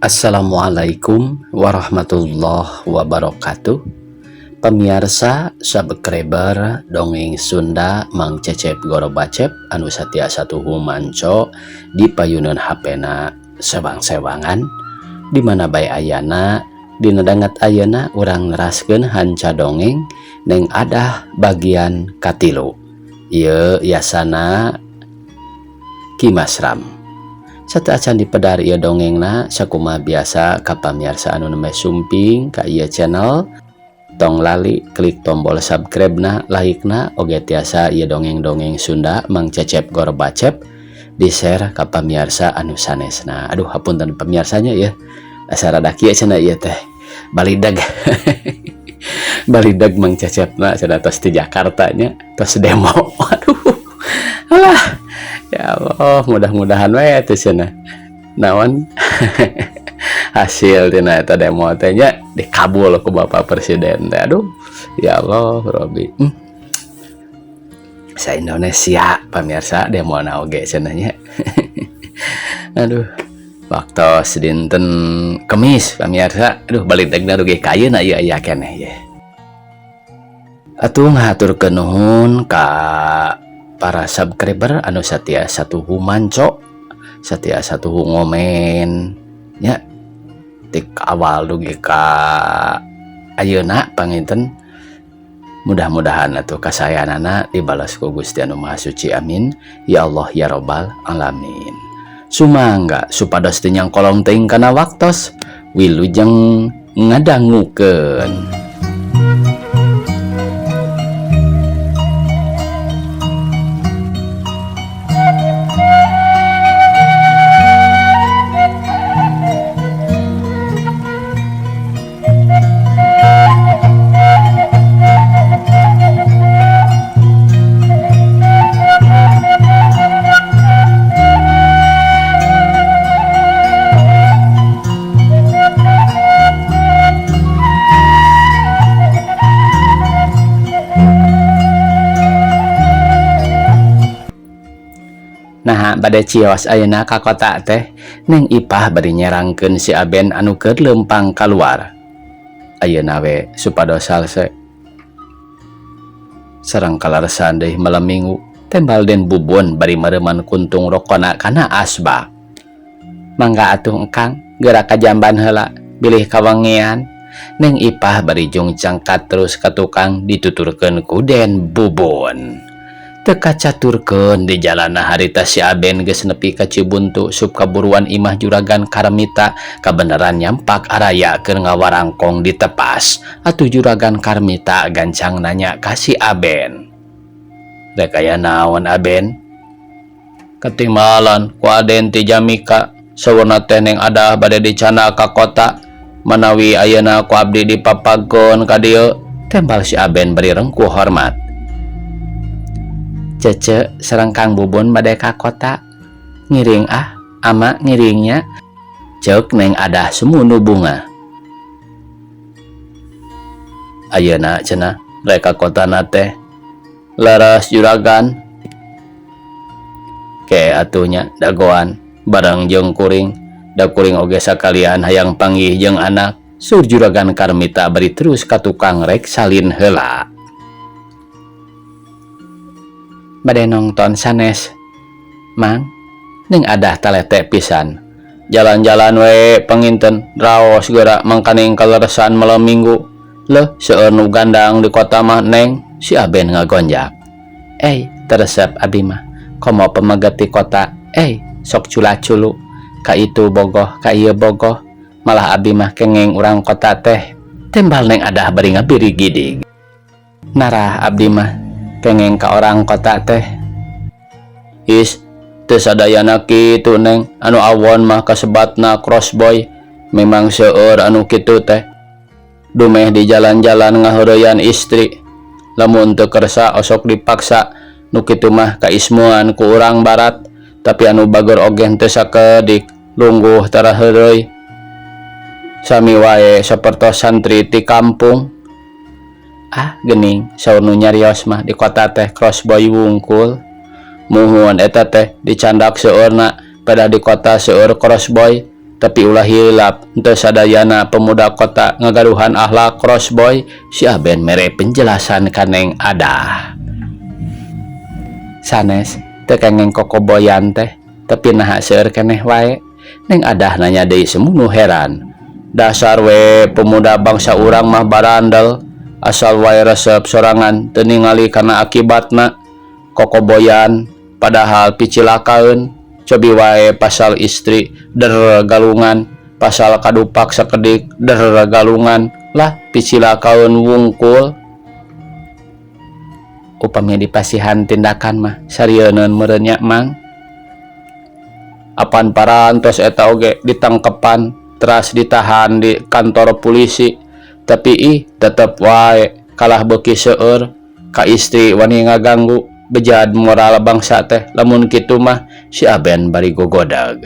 Assalamualaikum warahmatullahi wabarakatuh. Pemirsa subscriber dongeng Sunda Mang Cecep Gorobacep anu satiasa tuhu manco di payunan HP-na sewang-sewangan di mana bae ayana dina dangat ayeuna urang neraskeun hanca dongeng neng adah bagian katilu. Ieu yasana Kimasram. Sateuacan dipedar ieu dongengna sakumaha biasa ka pamirsa anu nembe sumping ka ieu channel tong lali klik tombol subscribe-na, like-na oge tiasa ieu dongeng-dongeng Sunda Mang Cecep Gorobacep di share ka pamirsa anu sanesna. Aduh hapunten pamirsanya ya. Asa rada kieu cenah ieu teh. Balidag. Balidag Mang Cecepna cenah tos di Jakarta nya, tos demo. Aduh. Alah. Ya Allah, mudah-mudahan we teh cenah. Naon? Hasil tina eta demo teh nya dikabul ku Bapak Presiden teh. Aduh, ya Allah, Robi. Sa Indonesia pamirsa demo na oge cenah nya. Aduh. Waktu sedinten Kemis pamirsa, aduh balidegna rugi kayeuna ieu aya keneh ye. Atuh ngaturkeun nuhun ka para subscriber anu satiasa tuhu manco, satiasa tuhu ngomen nya tik awal dugi ka ayeuna panginten. Mudah-mudahan atuh kasayanana dibalas ku Gusti Anu Maha Suci, amin ya Allah ya Rabbal alamin. Sumangga supados teu nyangkolong teuing kana waktos wilujeng ngadangukeun. Nah, bade cios ayeuna ka kota teh neng Ipah bari nyerangkeun si Aben anu keur leumpang kaluar. Ayeuna we supados salse sareng kalarsan deui malam Minggu tembal den bubun bari mereuman kuntung rokona kana asbak. Mangga atuh engkang geura ka jamban heula bilih kawangian. Neng Ipah bari jung cangkat terus ka tukang dituturkeun ku den bubun. Teka caturkeun di jalana harita si Aben geus nepi ka Cibuntu sup kaburuan imah juragan Karmita kabeneran nyampak araya keur ngawarangkong ditepas. Atuh juragan Karmita gancang nanya ka si Aben, "Rek aya naon Aben?" "Ketinggalan ku Aden ti Jamika, saweuna teh neng adah bade dicana ka kota manawi ayeuna ku abdi dipapagkeun ka dieu," tembal si Aben beri rengkuh hormat. "Cece sareng Kang Bubun bade ka kota." "Ngiring ah, ama ngiringnya," ceuk neng adah sumunu bunga. "Ayeuna cenah rek ka kotana teh leres juragan." "Ke atuhnya dagoan bareng jeung kuring, da kuring oge sakalian hayang panggih jeung anak," sur juragan Karmita bari terus ka tukang rek salin heula. "Bade nongton sanes Mang," ning adah talete pisan. "Jalan-jalan we panginten raos geura mangkaning kaleresan malam Minggu. Leuh seueur nu gandang di kota mah neng," si Aben ngagonjak. Teresep abi mah komo pemeget di kota. Sok cula-culu ka itu bogoh ka ieu bogoh, malah abi mah kengeng urang kota teh," tembal neng adah bari ngabiri gidig. "Narah abdi mah kengeng ka orang kota teh." "Is teu sadayana kitu neng, anu awon mah kasebatna crossboy. Memang seueur anu kitu teh dumeh di jalan-jalan ngaheureyan istri. Lamun teu kersa osok dipaksa, nu kitu mah kaismuan ku urang barat, tapi anu bageur oge teu sakedik lungguh tara heureuy. Sami wae sapertos santri ti kampung." Gening saur nu nyarios mah di kota teh crossboy wungkul. Muhun eta teh dicandak seueurna pada di kota seueur crossboy tapi ulah hilap teu sadayana pemuda kota ngagaduhan akhlak crossboy. Si Aben mere penjelasan kaneng Adah. Sanes teu kengeng kokoboyan teh, tapi naha seueur keneh wae. Neng Adah nanya deui semunu heran. Dasar we pemuda bangsa urang mah barandel, asal wae resep sorangan teu ningali kana akibatna. Kokoboyan padahal picilakaeun. Cobi wae pasal istri galungan, pasal kadupak sakedik galungan, lah picilakaeun wungkul. Upami dipasihan tindakan mah sarieun meureun nya Mang. Apan parantos eta oge ditangkepan, teras ditahan di kantor polisi, tapi tetep wae kalah beuki seueur ka istri wani ngaganggu. Bejad moral bangsa teh, lamun kitu mah si Aben bari gogodag.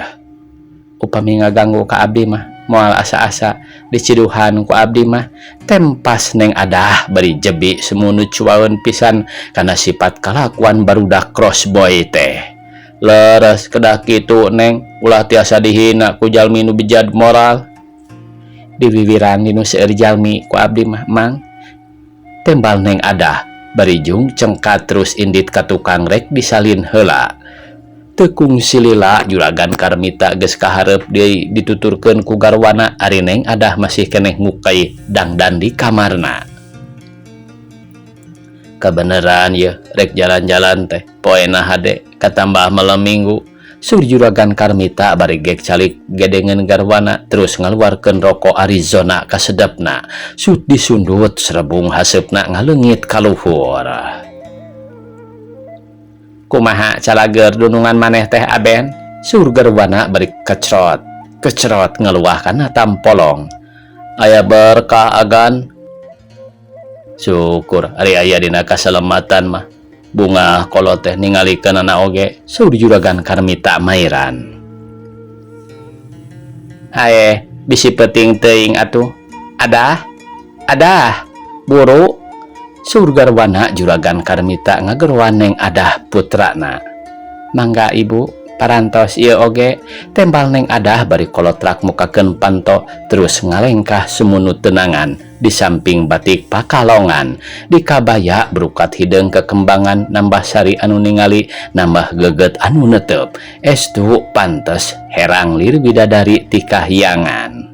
Upami ngaganggu ka abdi mah moal asa-asa diciduhan ku abdi mah tempas Neng Adah bari jebi semunu cuaeun pisan kana sifat kalakuan barudak crossboy teh. Leres kedah kitu Neng, ulah tiasa dihina ku jalmi nu bejad moral. Diwiwiran dinu seueur jalmi ku abdi mah Mang. Tembal Neng Adah bari jung cengkat terus indit ka tukang rek disalin heula. Tekung silila juragan Karmita geus kaharep deui dituturkeun ku garwana ari Neng Adah masih keneh ngukai dangdan di kamarna. Kabeneran ye rek jalan-jalan teh poena hade katambah malam minggu. Sur juragan Karmita bari gek calik gedengeun garwana terus ngaluarkeun rokok Arizona kasedepna. Sut disundut serebung haseupna ngaleungit ka luhur. Kumaha calager dunungan maneh teh Aben? Sur garwana bari kecrot ngaluah kana tampolong. Aya berkah agan. Syukur ari aya dina kasalamatan mah. Bunga kolot teh ningalikeun anak oge. Sur juragan Karmita mairan. Haye bisi peuting teuing atuh. Adah buru. Sur garwana juragan Karmita ngageruan Neng Adah putrana. Mangga ibu parantos ieu oge. Tembal Neng Adah bari kolotrak mukakeun panto terus ngalengkah semunu tenangan di samping batik pakalongan. Di kabaya berukat hideung kekembangan nambah sari anu ningali nambah geget anu netep. Estu pantes herang lir bidadari ti kahyangan.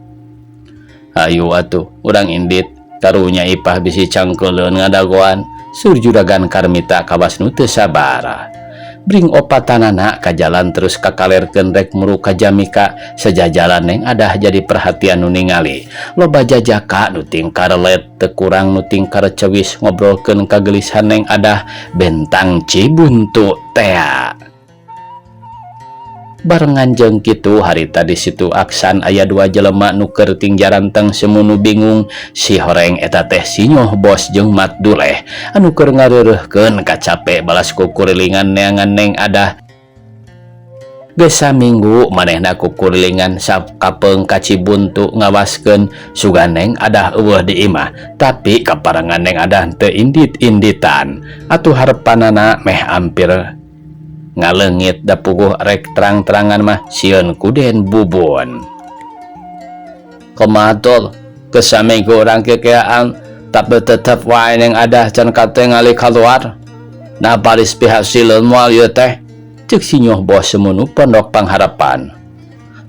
Hayu atuh urang indit karunya ipah bisi cangkeuleun ngadagoan. Sur juragan Karmita kawas nu teu sabar. Bring opatanana ka jalan terus kakalerkeun rek muru ka Jamika. Sajajalan Neng Adah jadi perhatian nu ningali. Loba jajaka nu tingkar let teu kurang nu tingkar cewis ngobrolkeun kagelisahan Neng Adah bentang Cibuntu tea. Barengan jeung kitu harita di situ Aksan aya dua jelema nu keur tingjaran teng semunu bingung. Si horeng eta teh si Nyoh Bos jeung Mat Duleh anu keur ngareureuhkeun kacape balas kukurilingan neangan Neng Adah. Geus saminggu manehna kukurilingan kapeung ka Cibuntu ngawaskeun sugan Neng Adah eueuh di imah, tapi kaparangan Neng Adah teu indit-inditan. Atuh harepanana meh ampir ngaleungit da puguh rek terang-terangan mah sieun kuden bubun. Komatul kesaminggu urang kekeaan tapi tetep wae Neng Adah can kate ngali kaluar. Nah baris pihak sileun moal ieu teh ceuk si Nyoh Bos semunu pondok pangharapan.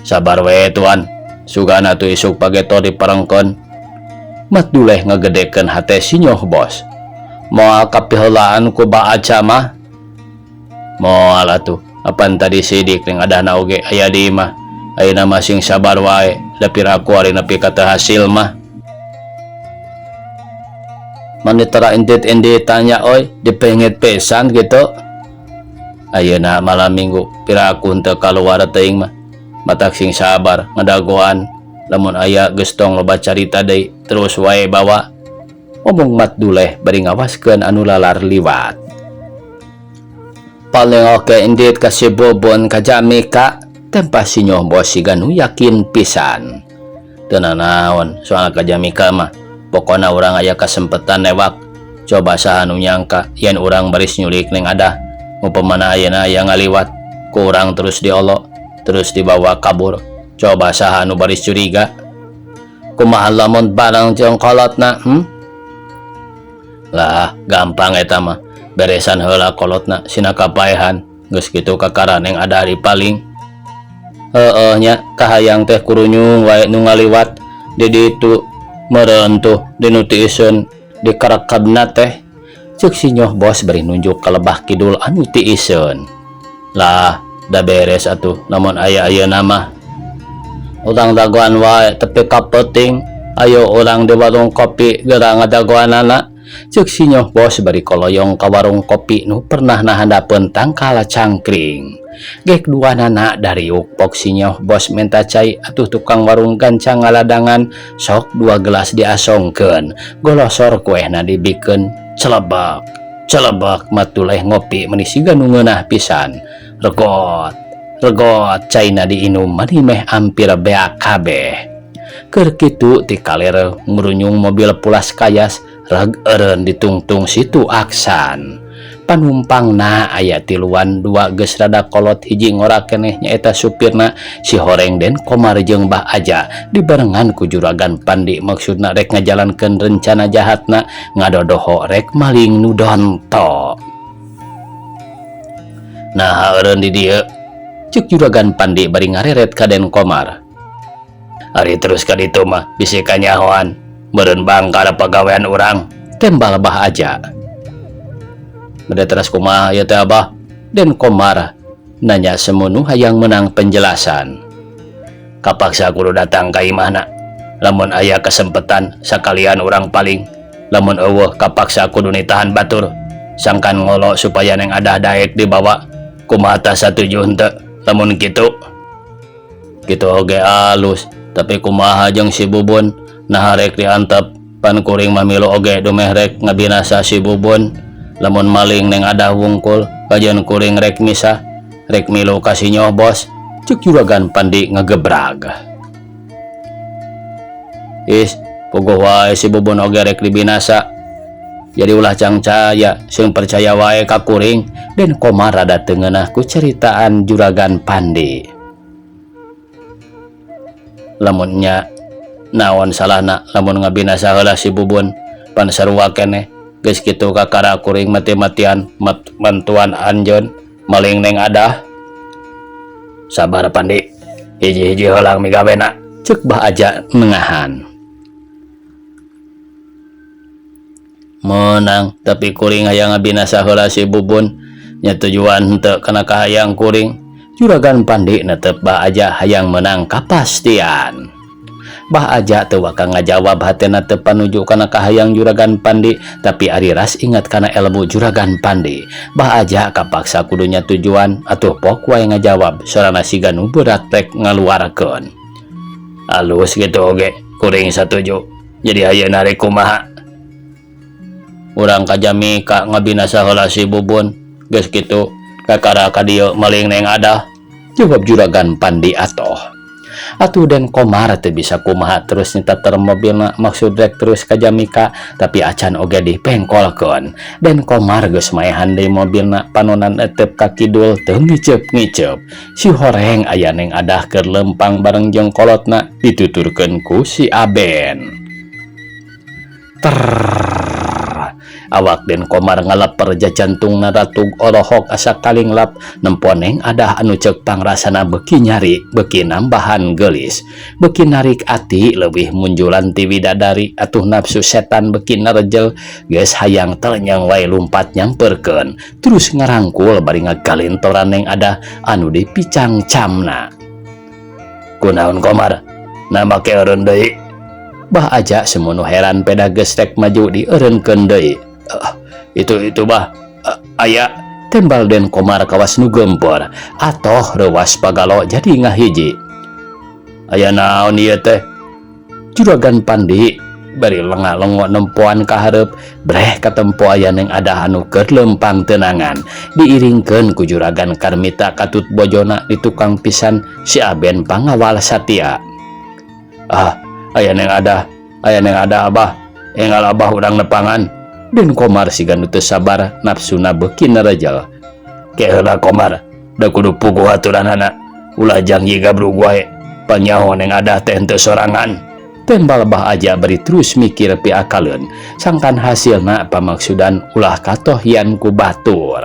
Sabar we tuan, sugana tu isuk pageto diparengkeun. Mat Duleh ngagedekeun hate si Nyoh Bos. Moal kapiheulaan ku Ba Aca mah. Moal atuh, apan tadi sidik Neng Adah na oge aya di imah. Ayeuna masing sabar wae, da piraku ari nepi ka teu hasil mah. Manitara indit-indit tanya oi, dipengit pesan gitu. Ayeuna malam minggu piraku teu kaluar teuing mah. Matak sing sabar ngadagoan, lamun aya geus tong loba carita deui terus wae bawa. Omong Mat Duleh bari ngawaskeun anu lalar liwat. Paling oke indit kasih bobon ka Jamika. Tempas si Nyoh Bos siga nu yakin pisan. Teu nanaon soal ka Jamika mah. Pokona urang aya kasempetan newak. Coba saha nu nyangka yen urang baris nyulik Neng Adah. Upamana ayeuna aya ngaliwat ku urang terus diolok, terus dibawa kabur. Coba saha nu baris curiga. Kumaha lamun barang jeung kolotna? Lah, gampang eta mah. Beresan heula kolotna sina kapaehan. Geus kitu kakaraneng ada hari paling. Heueuh nya, kahayang teh kurunyung wae nu ngaliwat di ditu meureun tuh dinu tiiseun di karakabna teh. Ceuk si Nyoh Bos bari nunjuk ka lebah kidul anu tiiseun. Lah, da beres atuh lamun aya ayeuna mah. Urang dagoan wae tepi ka peuting. Ayo urang di warung kopi geura ngadagoanana. Ceuk si Nyoh Bos bari koloyong ka warung kopi nu pernah nahandapeun tangkal cangkring. Gek duanana dari ukpok si Nyoh Bos minta cai atuh tukang warung gancang ngaladangan sok 2 gelas diasongkeun. Golosor kuehna dibikeun celebak matuleh ngopi meuni siga nu ngeunah pisan. Regot caina diinum meuni meh ampir beak kabeh. Keur kitu ti kaler ngurunyung mobil pulas kayas reg eureun ditungtung situ Aksan. Panumpangna aya tiluan 2 geus rada kolot, hiji ngora keneh nyaeta supirna si Horeng den Komar jeung Mbah Aja dibarengan ku Juragan Pandi, maksudna rek ngajalankeun rencana jahatna ngadodoho rek maling nu donto. Nah eureun di dieu ceuk Juragan Pandi bari ngareret ka Den Komar. Ari terus ka ditu mah bisi kanyahoan meureun bangkar pagawean urang, tembal Mbah Aja. Bade teras kumaha ya teh Abah? Den Komar nanya semunu hayang menang penjelasan. Kapaksa kudu datang ka imahna. Lamun aya kesempatan sakalian urang paling. Lamun eueuh kapaksa kudu nitahan batur. Sangkan ngolo supaya neng Adah daek dibawa. Kumaha tah satuju henteu? Lamun kitu oge alus, tapi kumaha jeung si Bubun? Nah rek diantep pan kuring mamilu oge dumeh rek ngabinasa si Bubun. Lamun maling neng Adah wungkul kajian kuring rek misah rek milu ka si Nyoh Bos. Ceuk Juragan Pandi ngagebrag. Puguh wae si Bubun oge rek dibinasa. Jadi ulah cangcaya sing percaya wae ka kuring. Den Komar rada teu ngeunah ku ceritaan Juragan Pandi. Lamunnya naon salahna lamun ngabinasa heula si Bubun pan sarua keneh. Geus kitu kakara kuring mati-matian bantuan anjeun maling neng Adah. Sabar Pandi, hiji-hiji heulang migawena, ceuk Mbah Aja nengahan. Menang tapi kuring hayang ngabinasa heula si Bubun nya tujuan henteu kana kahayang kuring. Juragan Pandi netep Mbah Aja hayang menang kapastian. Mbah Aja teu waka ngajawab hatena teu panuju kana kahayang Juragan Pandi, tapi ari ras ingat kana ilmu Juragan Pandi. Mbah Aja kapaksa kudunya tujuan atuh pok wae ngajawab sorana siga nu berat rek ngaluarkeun. Alus gitu oge kuring satuju. Jadi ayeuna rek kumaha? Urang kajami ka ngabinasa heula si Bubun. Geus kitu kakara ka dieu maling neng Adah. Jawab Juragan Pandi atoh. Atuh Den Komar teu bisa kumaha terus nyetater mobilna, maksud rek terus ka Jamika, tapi acan oge dipengkolkeun. Den Komar geus maehan deui mobilna, panonan euteup ka kidul teu ngiceup-ngiceup. Si Horeng aya neng Adah keur lempang bareng jeung kolotna dituturkeun ku si Aben. Awak Den Komar ngaleper jajantungna ratug orohok asa kalinglap nempon neng Adah anu ceuk pangrasana beuki nyari, beuki nambahan geulis, beuki narik ati leuwih munjulan ti widadari, atuh nafsu setan beuki narejel geus hayang ternyang wae lumpat nyamperkeun terus ngarangkul bari ngagalintoran neng Adah anu dipicang camna. Kunaon Komar? Na make eureun deui? Mbah Aja semunu heran peda geus rek maju dieureunkeun deui. Itu bah aya, tembal Den Komar kawas nu gempor atoh rewas pagalo jadi ngahiji. Aya naon ieu teh? Juragan Pandi bari lenga-lengo nempoan ka hareup breh katempo aya neng Adah anu keur lempang teunangan diiringkeun ku Juragan Karmita katut bojona di tukang pisan si Aben pangawal satia. Aya neng Adah Abah, enggal Abah urang nepangan. Den Komar siga nu teu sabar nafsuna beuki narejel. Ke heula Komar, da kudu puguh aturanana, ulah jangji gabrug wae. Panyaho neng ada teh teu sorangan. Tembal bah aja beri terus mikir piakaleun, sangkan hasilna pamaksudan ulah katohian ku batur.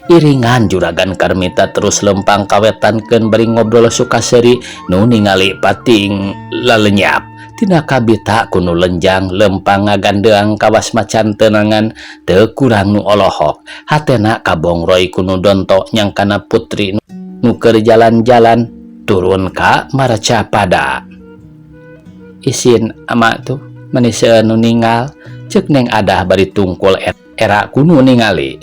Iringan juragan Karmita terus lempang kawetankeun beri ngobrol sukaseri nu ningali pating lalenyap. Tina kabita kuno lenjang lempang ngagandeang kawas macan tenangan teu kurang nu olohok. Hatena kabongroy kuno donto nyangkana putri nu keur jalan-jalan turun ka Maraca Pada. Isin ama tuh maniseueun nu ninggal, ceuk Neng Adah bari tungkul era kuno ningali.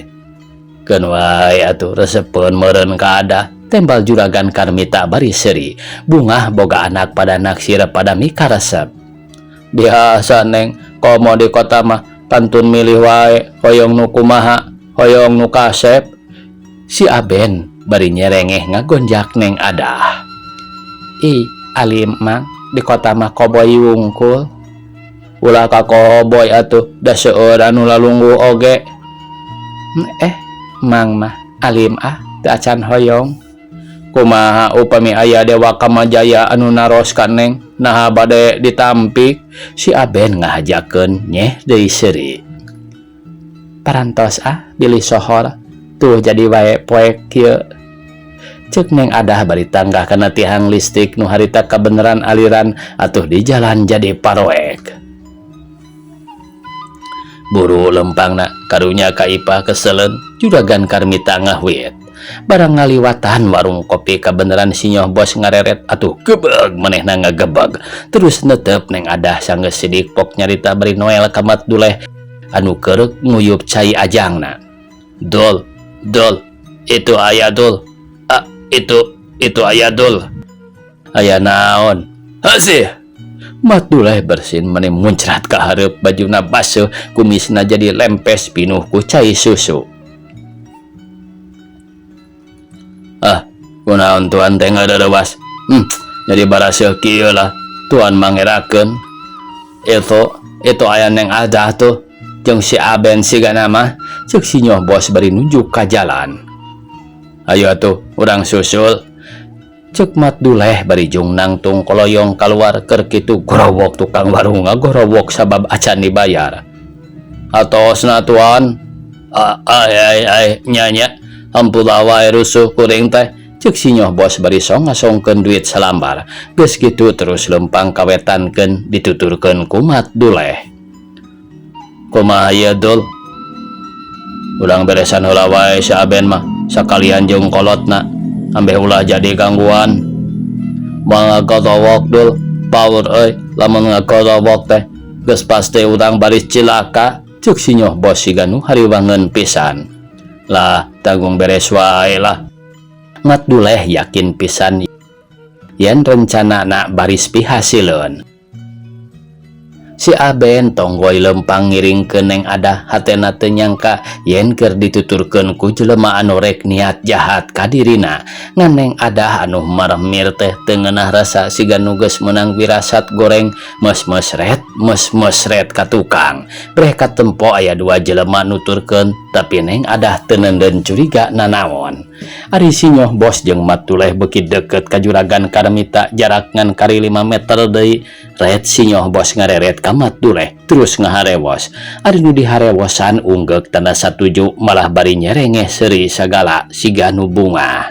Keun wae atuh resepeun meureun ka Adah. Tembal juragan Karmita bari seri, bungah boga anak pada naksir pada mika resep. Biasa Neng, komo di kota mah pantun milih wae, hoyong nu kumaha, hoyong nu kasep. Si Aben bari nyerengeh ngagonjak Neng Adah. Ih, alim mang, di kota mah koboy wungkul. Ulah ka koboy atuh, da seueur anu lalunggu oge. Mang mah alim teu acan hoyong. Kumaha upami aya Dewa Kamajaya anu naros ka Neng naha bade ditampik. Si Aben ngahajakeun nyeh deui seuri. Parantos bilih sohor tuh jadi wae poek kieu. Ceuk Neng Adah bari tanggah kana tihang listrik nu harita kabeneran aliran atuh di jalan jadi paroek. Buru lempangna karunya ka Ipah keseleun juragan Karmita ngahwit. Barang ngaliwatan warung kopi kabeneran sinyoh bos ngareret atuh gebeg manehna ngagebeg. Terus netep Neng Adah sanggeus sidik pok nyarita beri Noel ka Mat Duleh anu keur nguyup cai ajangna. Dul, itu aya Dul. Itu aya Dul. Aya naon? Hasih. Mat Duleh bersin meni muncrat ka hareup bajuna baseuh kumisna jadi lempes pinuh ku cai susu. Kunaon tuan teh ngadarewas? Jadi baraseuh kieu lah tuan mangerakeun. Itu aya Neng Adah tuh jeung si Aben sigana mah. Ceuk sinyoh bos bari nunjuk ka jalan. Ayo atuh urang susul. Ceuk Mat Duleh bari jung nangtung koloyong kaluar keur kitu gorowok tukang warung ngagorowok sabab acan dibayar. Atosna tuan. Ai nyanya ampun wae rusuh kuring teh. Ceuk sinyoh bos bari ngasongkeun duit salambar. Geus kitu terus lempang kawetankeun dituturkeun ku Mat Duleh. Kumaha ieu Dul? Urang beresan heula wae si Aben mah sakalian jeung kolotna. Ambeh ulah jadi gangguan. Moal ngagodowok Dul, paur euy, lamun ngagodowok teh geus pasti urang bari cilaka. Ceuk sinyoh bos siga nu hariwangeun pisan. Lah tanggung beres wae lah. Mat Duleh yakin pisan yen rencanana baris pihasileun. Si Aben tonggoy lempang ngiringkeun Neng Adah hatena teu nyangka yen keur dituturkeun ku jelema anu rek niat jahat ka dirina. Ngan Neng Adah anu marmir teh teu ngeunah rasa siga nu geus meunang wirasat goreng mes-mesret ka tukang. Breh katempo aya dua jelema nuturkeun tapi Neng Adah teu neundeun curiga nanaon. Ari sinyoh bos jeung Mat Duleh beuki deukeut ka juragan Karmita jarak ngan kari 5 meter deui. Ret sinyoh bos ngareret ka Mat Duleh terus ngaharewos. Ari nu diharewosan unggek tanda satuju malah bari nyerengeh seuri sagala siga nu bunga.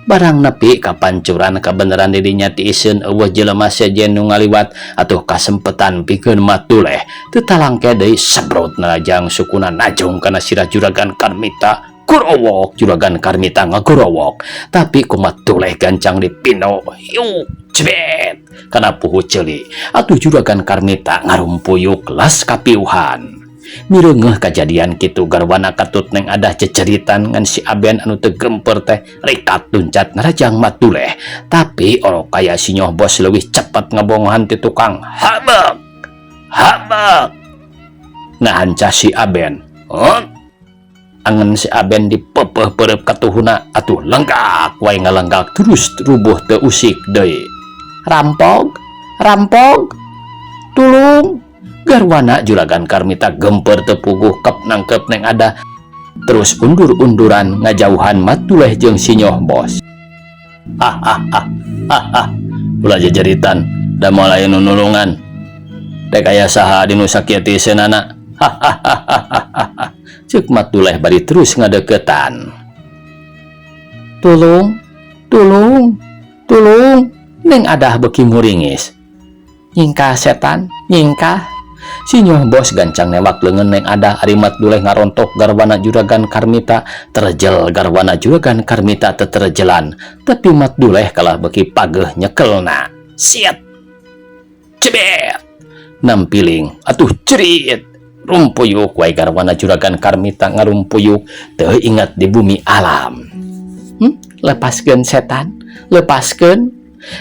Barang nepi ka pancuran kabeneran dirinya ti isieun eueuh jelema sejen nu ngaliwat atuh kasempetan pikeun Mat Duleh. Teu talangke deui sabrot narajang sukuna najong kana sirah juragan Karmita. Gorowok juragan Karmita ngagorowok tapi ku Mat Duleh gancang dipino yuk cebet kana puhu ceuli. Atuh juragan Karmita ngarumpuyuk las kapiuhan. Mireungeuh kajadian kitu garwana katut Neng Adah ceceritan ngan si Aben anu teu gemper teh rikat luncat narajang Mat Duleh. Tapi orok kaya sinyoh bos leuwih cepet ngabongohan ti tukang. Habak ngahancah si Aben. Angen si Aben dipepeh perep katuhuna atuh lenggak wae ngalenggak terus rubuh teu usik deui. Rampog tulung. Garwana juragan Karmita gemper teu puguh kep nangkep Neng Adah terus undur-unduran ngajauhan Mat Duleh jeung sinyoh bos. Hahaha. Ulah jejeritan da mulai nunulungan. Rek aya saha dinu sakieu seunana. Hahaha. Ceuk Mat Duleh bari terus ngadeukeutan. Tulung, tulung, tulung. Neng Adah beuki muringis. Nyingkah setan, nyingkah. Si Nyoh Bos gancang newak leungeun Neng Adah ari Mat Duleh ngarontok garwana juragan Karmita, terjel garwana juragan Karmita teu terjelan, tapi Mat Duleh kalah beuki pageuh nyekelna. Siat. Cebet. Nampiling atuh cerit. Rumpuyuk wae garwana juragan Karmita ngarumpuyuk teu ingat di bumi alam. Lepaskeun setan, lepaskeun.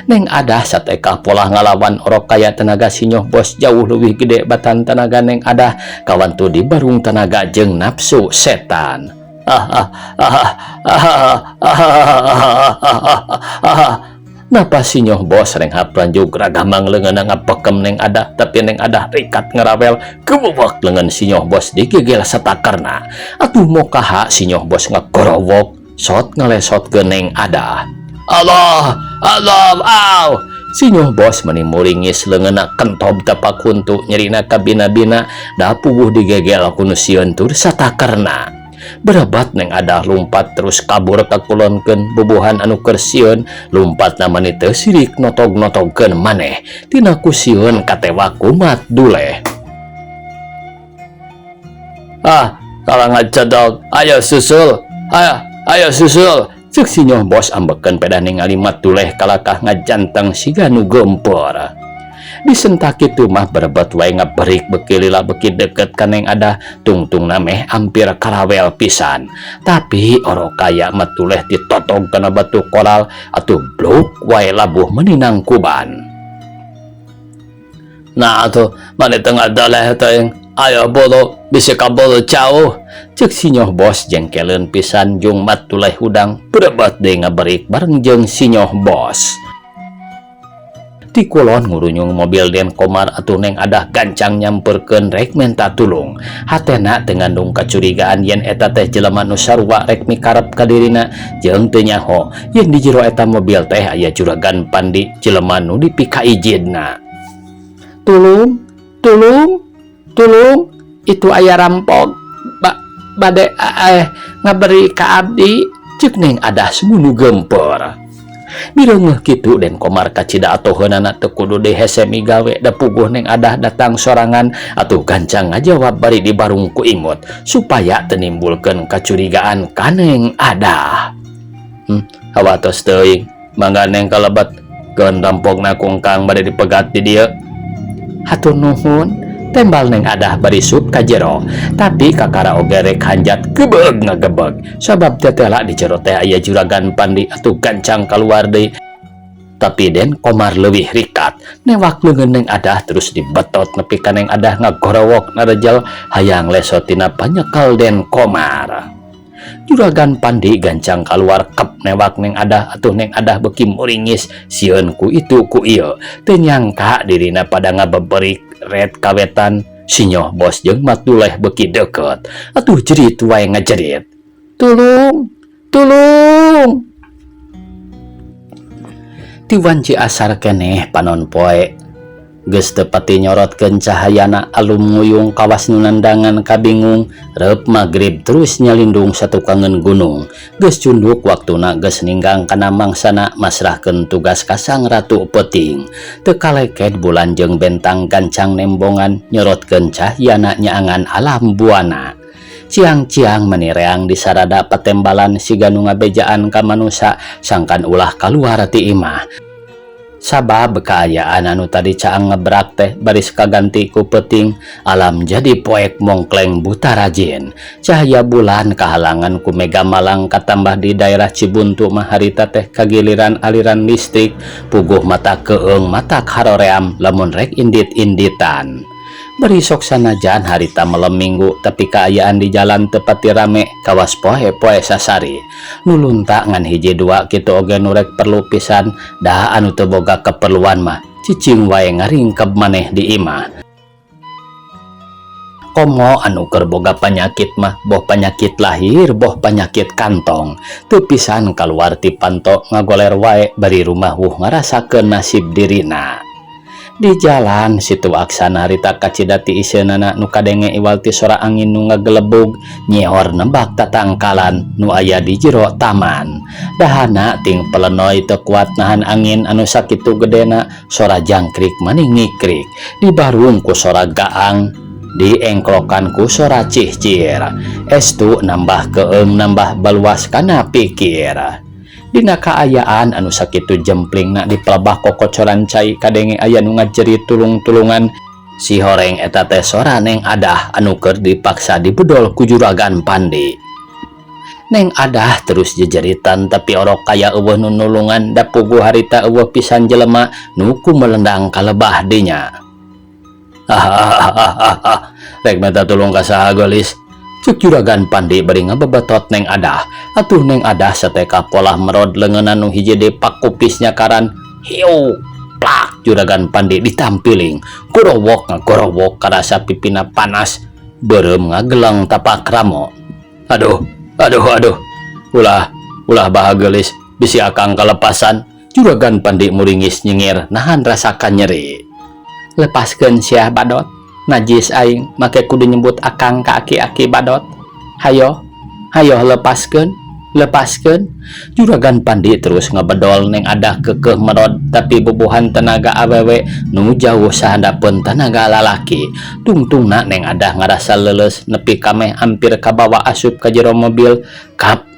Neng Adah satekah pola ngalawan orok kaya tenaga si Nyoh Bos jauh leuwih gede batan tenaga Neng Adah kawantu di barung tenaga jeung nafsu setan. Napa si Nyoh Bos reng hapranjuk ragamang leungeun ngapekem Neng Adah, tapi Neng Adah rikat ngerawel kebobok leungeun si Nyoh Bos digegel satakarna. Atuh mokaha si Nyoh Bos ngagorowok sot ngelesotkeun Neng Adah. Allah, aw. Si Nyoh Bos meuni muringis leungeunna kentob tapak huntu nyerina kabina-bina da puguh digegel ku nu sieun tur satakarna. Berebat Neng Adah lumpat terus kabur kakulonkeun bubuhan anu keur sieun, lumpat na mani teu sirik notog-notogkeun maneh tina ku sieun katewak ku Mat Duleh. Kalangan cedok, ayo susul. Ayo susul. Ceuk si Nyoh Bos ambekeun pedah ningali Mat Duleh kalakah ngajanteng siga nu gempor. Disentak kitu mah berebet wae ngaberik beuki lila beuki deukeut ka Neng Adah, tungtungna meh hampir karawel pisan. Tapi orok kaya Mat Duleh ditotog kana batu koral atuh bluk wae labuh meninang kuban. Nah atuh mane teu ngadaleh teuing. Ayo bolo, bisa ka bolo jauh. Ceuk si Nyoh Bos jengkeleun pisan jeung Mat Duleh hudang berebat deui ngaberik bareng jeung si Nyoh Bos. Ti kulon ngurunyung mobil Den Komar atuh Neng Adah gancang nyamperkeun rek menta tulung. Hatena teu ngandung kacurigaan yen eta teh jelema nu sarua rek mikarep ka dirina jeung teu nyaho yen di jero eta mobil teh aya juragan Pandi jelema nu dipika ijidna. Tulung, itu aya rampok bade ngaberi ka abdi, ceuk Neng Adah semunu gempor. Mireungeuh kitu Den Komar kacida atoheunana teu kudu dihese migawe da puguh Neng Adah datang sorangan atuh gancang ngajawab bari di barung ku imut supaya teu nimbulkeun kacurigaan ka Neng Adah. Hawatos teuing mangga Neng kalebet keun rampokna kungkang bade dipegat di dieu. Hatur nuhun. Tembal Neng Adah bari sup ka jero, tapi kakara oge rek hanjat gebeg ngagebeg sabab tetela di jero teh aya juragan Pandi atuh gancang kaluar deui. Tapi Den Komar leuwih rikat newak leungeun Neng Adah terus dibetot nepi ka Neng Adah ngagorowok narejel hayang lesot tina panyekel Den Komar. Juragan Pandi gancang kaluar kep newak Neng Adah atuh Neng Adah beuki muringis sieun ku itu ku ieu teu nyangka dirina pada ngabeberik red kawetan. Si Nyoh Bos jeung Mat Duleh beuki deukeut atuh jerit wae ngajerit. Tulung. Ti wanci asar keneh panon poe geus teu pati nyorotkeun cahayana alum nguyung kawas nu nandangan kabingung. Reup magrib terus nyalindung satukangeun gunung geus cunduk waktuna geus ninggang kana mangsana masrahkeun tugas ka Sang Ratu Peuting. Teu kaleket bulan jeung bentang gancang nembongan nyorotkeun cahyana nyaangan alam buana. Ciang-ciang menireang di sarada patembalan siga nu ngabejaan ka manusa sangkan ulah kaluar ti imah. Sabab kaayaan anu tadi caang ngebrak teh baris kaganti ku Peuting, alam jadi poek mongkleng buta rajin. Cahaya bulan kahalangan ku Mega Malang katambah di daerah Cibuntu mah harita teh kagiliran aliran listrik puguh mata keung mata haroream lamun rek indit-inditan. Beri sok sanajan harita malam minggu tapi kaayaan di jalan tepati rame kawas poe-poe sasari. Nulunta ngan hiji dua kitu oge nurek perlu pisan dah anu teu boga keperluan mah cicing wae ngaringkeb maneh di imah. Komo anu keur boga panyakit mah boh penyakit lahir boh penyakit kantong teu pisan kaluar ti panto ngagoler wae bari rumah ngarasakeun nasib dirina. Di jalan situ aksana harita kacidati iseunana nu kadenge iwal ti sora angin nu ngagelebug nyior nembak tatangkalan nu aya di jero taman. Dahana ting pelenoy teu kuat nahan angin anu sakitu gedena, sora jangkrik maning ngikrik dibarung ku sora gaang, diengklokan ku sora cihcir. Estu nambah keung nambah baluas kana pikir. Dina kaayaan anu sakitu jempling na di pelebah kokocoran cai kadenge aya nu ngajerit tulung-tulungan si horeng eta teh sora Neng Adah anu keur dipaksa dibedol ku Juragan Pandi. Neng Adah terus jejeritan tapi orok kaya eueuh nu nulungan da puguh harita eueuh pisan jelema nu kumelendang kalebah dinya. Rek meta tulung ka saha gelis? Cuk Juragan Pandi bari ngabebetot Neng Adah. Atuh Neng Adah sateka polah merod leungeunna nu hiji depak kupisnya karan. Hiu plak Juragan Pandi ditampiling. Gorowok ngagorowok karasa pipina panas. Beureum ngagelang tapak ramo. Aduh. Ulah bahageulis bisi akang kalepasan. Juragan Pandi muringis nyengir nahan rasakan nyeri. Lepaskeun sia badot. Najis aing make kudu nyebut akang ka aki-aki badot. Hayo lepaskeun. Juragan Pandi terus ngebedol Neng Adah kekeh merod tapi bubuhan tenaga awewe nu jauh sahandapeun tenaga lalaki. Tungtungna Neng Adah ngarasa leuleus nepi kameh hampir kabawa asup ka jero mobil. Kap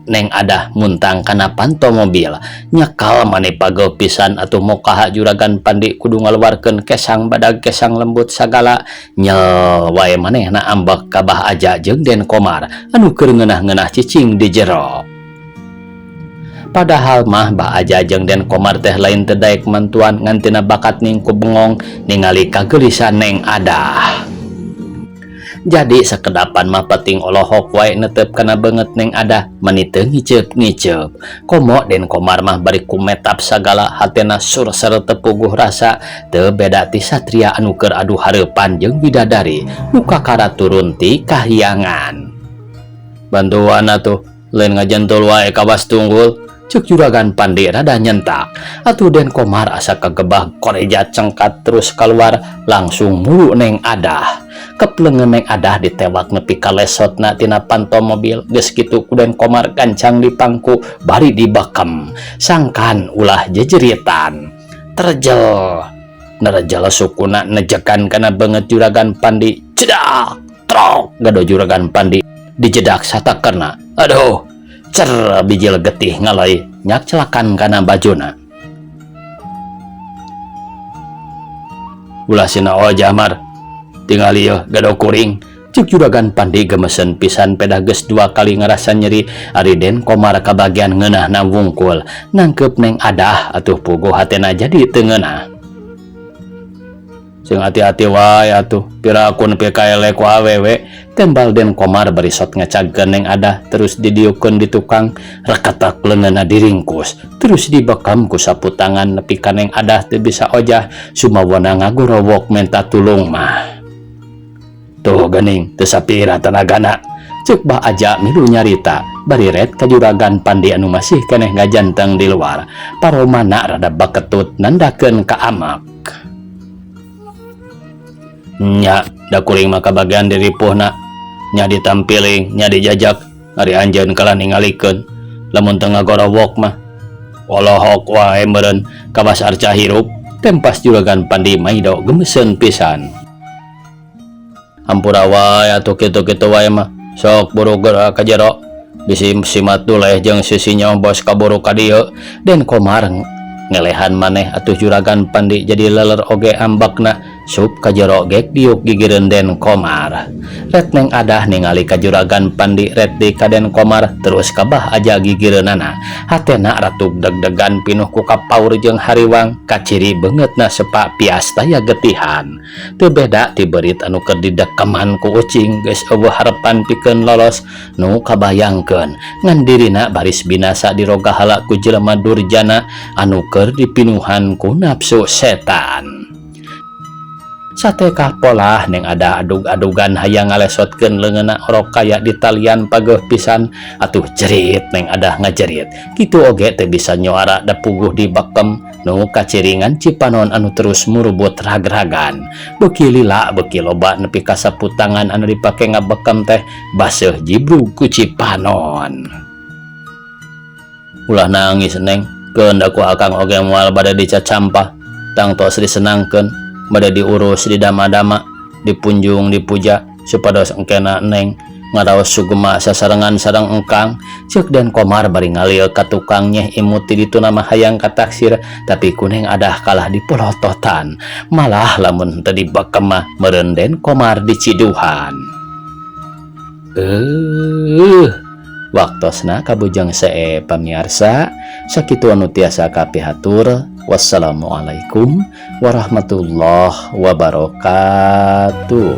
Neng Adah muntang kana panto mobil nyekal maneh pageuh pisan atuh mokaha Juragan Pandi kudu ngaluarkeun kesang badag kesang lembut sagala nyel wae manehna ambek kabah aja jeung Den Komar anu keur ngeunah-ngeunah cicing di jero. Padahal mah Ba Aja jeung Den Komar teh lain teu daek mantuan ngantina bakat ningku bengong ningali kagelisan Neng Adah. Jadi sakedapan mah penting olohok wae netep kana beungeut Neng Adah mani teu ngiceup. Komo Den Komar mah bari kumetap sagala hatena sur-ser tepuguh rasa teu beda ti satria anu keur adu hareupan jeung bidadari nu kakara turun ti kahyangan. Bantuan atuh lain ngajentul wae kawas tunggul. Cuk Juragan Pandi rada nyentak. Atuh Den Komar asa kagebah koreja cengkat terus keluar langsung mulu Neng Adah. Kepleungeun Neng Adah ditewak nepi ka lesotna tina panto mobil. Geus kitu ku Den Komar gancang dipangku bari dibekem. Sangkan ulah jejeritan. Nerejel sukuna nejekan kana beungeut Juragan Pandi. Cedak trok gado Juragan Pandi dijedak satakerna. Aduh cer bijil getih ngaloi nyak celakan kana bajuna. Ulah sina Jamar tinggal ieu gado kuring. Cuk Juragan Pandi gemesen pisan pedah geus 2 kali ngerasa nyeri ari Den Komar kabagian ngeunahna wungkul nangkep Neng Adah atuh puguh hatena jadi teu ngeunah. Sing hati-hati wae atuh pirakun PKL ku awewe. Tembal Den Komar berisot ngecagkeun Neng Adah terus didieukeun di tukang reketak leungeunna diringkus terus dibekam ku sapu tangan nepi ka Neng Adah teu bisa ojah sumawana ngagorowok minta tulung mah. Tuh geuning teu sapira tenagana. Ceuk Bah Aja milu nyarita bari ret ka Juragan Pandi anu masih keneh ngajanteng di luar. Paromana rada baketut nandakeun ka amak. Nya da kuring maka bagian diripuhna nya ditampiling nya dijajak ari anjeun kala ningalikeun lamun teu ngagorowok mah walohok wae meureun kawas arca hirup. Tempas Juragan Pandi maido gemeseun pisan. Hampura wae atuh kitu-kitu wae mah sok buru geura ka jero bisi simat duleh jeung sisinyo bos kaburu ka dieu. Den Komar ngelehan maneh atuh Juragan Pandi jadi leler oge ambakna sup ka jero gek diuk gigireun Den Komar. Ret Neng Adah ningali ka Juragan Pandi ret di ka Den Komar terus ka Bah Aja gigireunana. Hatena ratug deg-degan pinuh ku kapaur jeung hariwang kaciri beungeutna sepa pias taya getihan. Teu beda ti beurit anu keur didekeman ku ucing geus eueuh harepan pikeun lolos nu kabayangkeun ngan dirina baris binasa diroga hala ku jelema durjana anu keur dipinuhan ku nafsu setan. satekah pola neng ada adug-adugan hayang ngalesotkeun leungeunna orok kaya di talian pageuh pisan atuh jerit neng ada ngajerit kitu oge teu bisa nyoara da puguh di bakem nu kaciringan Cipanon anu terus murubut rag-ragan beuki lila beuki loba nepi ka saputangan anu dipake ngabekem teh baseuh jibrug ku Cipanon. Ulah nangis neng keun ku akang oge moal bade dicacampah tang tos disenangkeun bade diurus di dama-dama dipunjung dipuja supados engkena neng ngaraos sugema sasarengan sareng engkang ceuk Den Komar bari ngalil ka tukang nyeh imut ti ditu nama hayang kataksir tapi kuneng adah kalah dipolototan malah lamun teu dibekem mah meureun Den Komar diciduhan. Waktosna kabujang sae pamiarsa sakitu anu tiasa kapihatur. Wassalamualaikum warahmatullahi wabarakatuh.